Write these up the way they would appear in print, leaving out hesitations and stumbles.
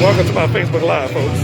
Welcome to my Facebook Live, folks.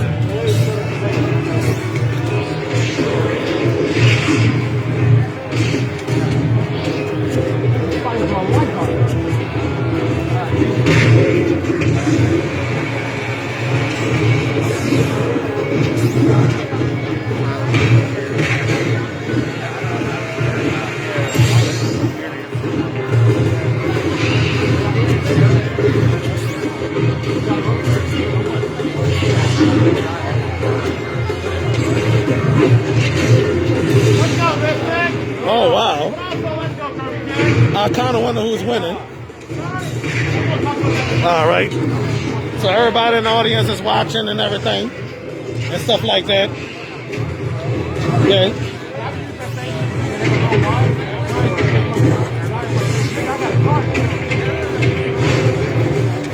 Oh, wow. I kind of wonder who's winning. All right. So everybody in the audience is watching and everything and stuff like that. Okay.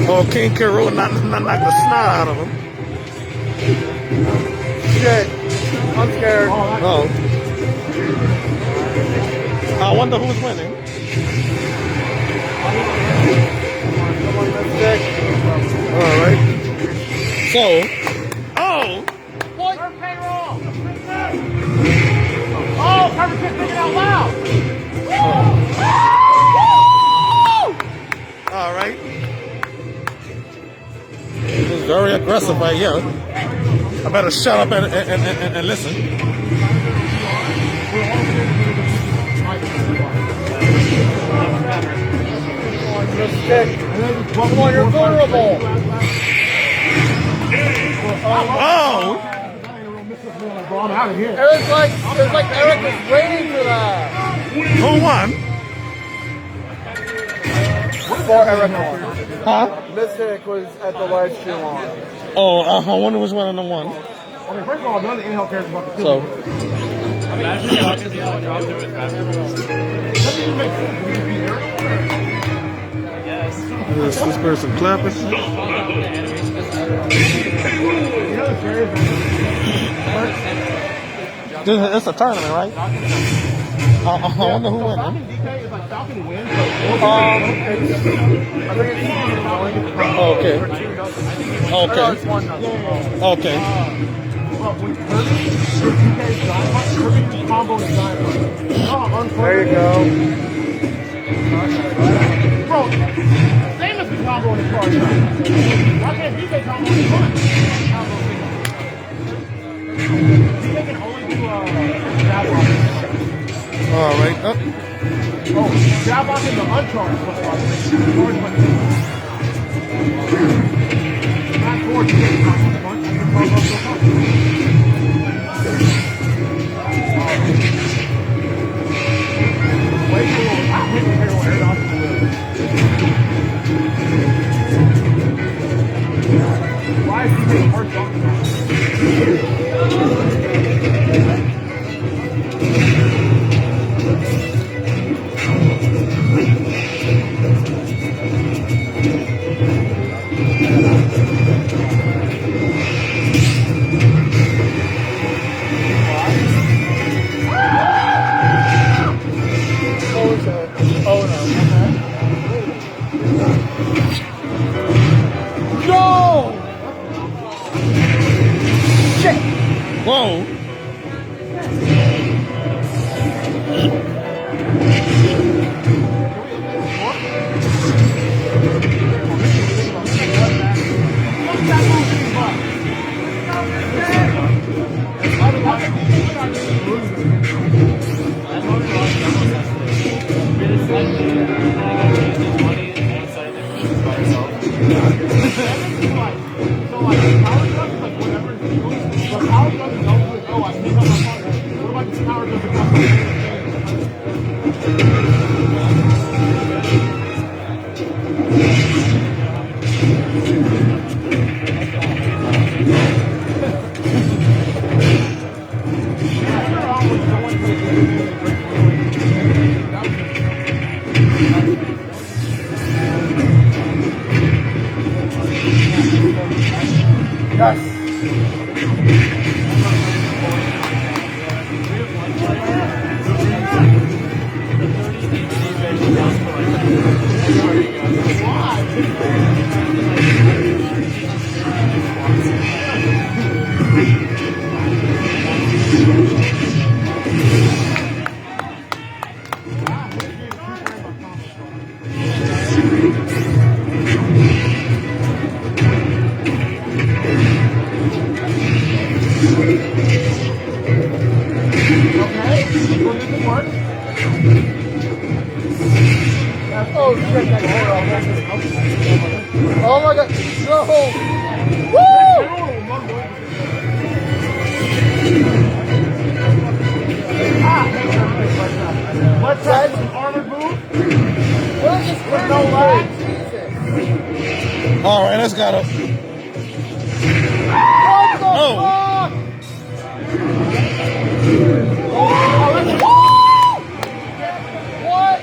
Oh, King Kiro knocked the snot out of him. Shit. I'm scared. Oh. I wonder who's winning. All right. So, oh. What? Payroll. Oh, Perfect just thinking out loud. All right. It was very aggressive right here. I better shut up and listen. Come on, you're vulnerable. Oh! I'm out of here. It was like Eric was waiting for that. Who won? For Eric won. Huh? Mystic was at the live stream on. Oh, I wonder which one of them won. I mean, first of all, none of the in-house characters about to So. Is this person clapping? It's a tournament, right? I wonder who wins. Okay. Okay. There you go. Bro, famous is combo in the car. Why can't DK combo in the car? DK can only do jab lock. All right. Oh, jab lock in the uncharged plus lock. Not forward to get combo punch. Way cool. I'm hitting the hero air off the lid. Why is he getting hurt off the Whoa. No. Woo! What's that? Armored booth? What is this? With no lag? All right, let's go. What the Oh. fuck? What?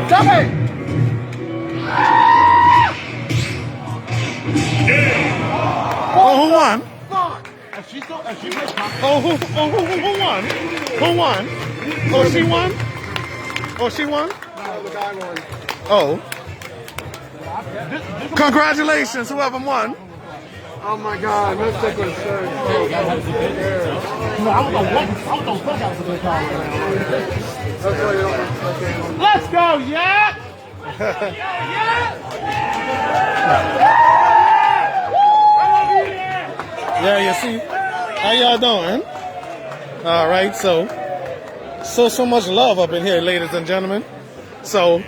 Stop it! Oh, who won? Fuck! Oh, who won? Who won? Oh, she won? Oh, she won? No, the guy won. Oh. Congratulations, whoever won. Oh my god, Mechacon shirt. No, I was gonna fuck out of the car. That's why you don't like Mechacon. Let's go, yeah! Yeah, you see? How y'all doing? All right, so much love up in here, ladies and gentlemen. So,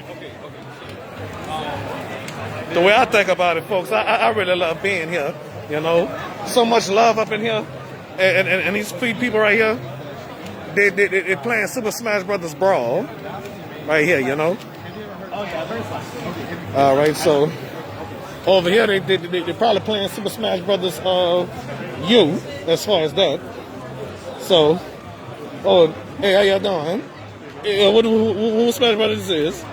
the way I think about it, folks, I really love being here, you know? So much love up in here. And these people right here, they're playing Super Smash Brothers Brawl right here, you know? All right, so over here, they're probably playing Super Smash Brothers U, as far as that. So, oh, hey, how y'all doing? Hey, what Smash Brothers is?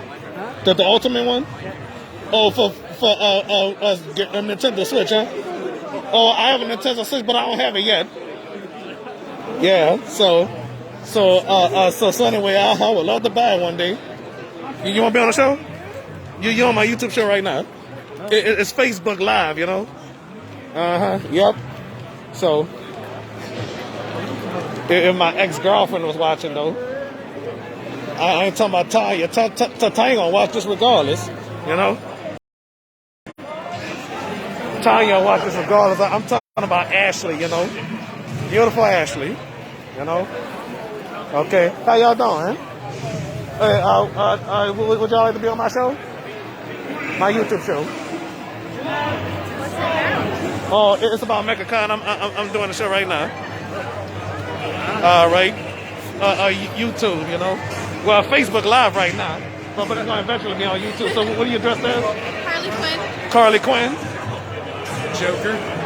The ultimate one? Oh, for Nintendo Switch, huh? Oh, I have a Nintendo Switch, but I don't have it yet. Yeah, so anyway, I would love to buy it one day. You want to be on the show? You're on my YouTube show right now. It's Facebook Live, you know? Yep. So, if my ex-girlfriend was watching, though, I ain't talking about Tanya. Tanya gonna watch this regardless, you know? Tanya watch this regardless. I'm talking about Ashley, you know? Beautiful Ashley, you know? Okay. How y'all doing? Hey, would y'all like to be on my show? My YouTube show. What's it about? Oh, it's about Mechacon. I'm doing the show right now. All right. YouTube, you know. Well, Facebook Live right now, but it's going to eventually be on YouTube. So what are you dressed as? Harley Quinn. Carly Quinn.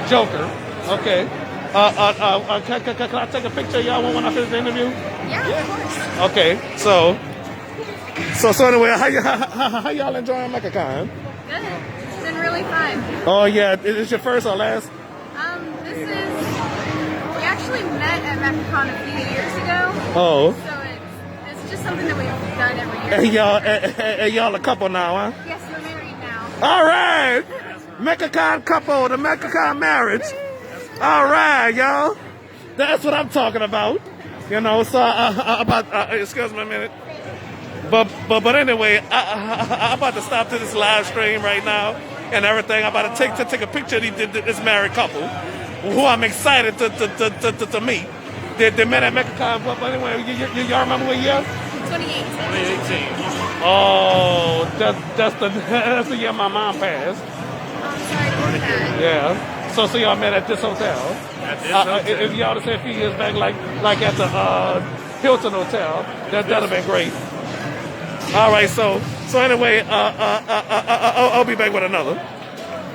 Joker. Okay. Can I take a picture of y'all when I finish the interview? Yeah, of course. Okay. So anyway, how y'all enjoying Mechacon? Good. It's been really fun. Oh yeah, is this your first or last? We actually met at Mechacon a few years ago. Oh. So it's just something that we've done every year. Hey, y'all a couple now, huh? Yes, we're married now. All right. Mechacon couple, the Mechacon marriage. All right, y'all. That's what I'm talking about. You know, so excuse me a minute. But anyway, I'm about to stop to this live stream right now and everything. I'm about to take a picture of this married couple who I'm excited to meet. They met at Mechacon. But anyway, y'all remember what year? 2018. Oh, that's the year my mom passed. I'm sorry to hear that. Yeah. So y'all met at this hotel. If y'all to say a few years back, like at the Hilton Hotel, that'd have been great. All right. So anyway, I'll be back with another.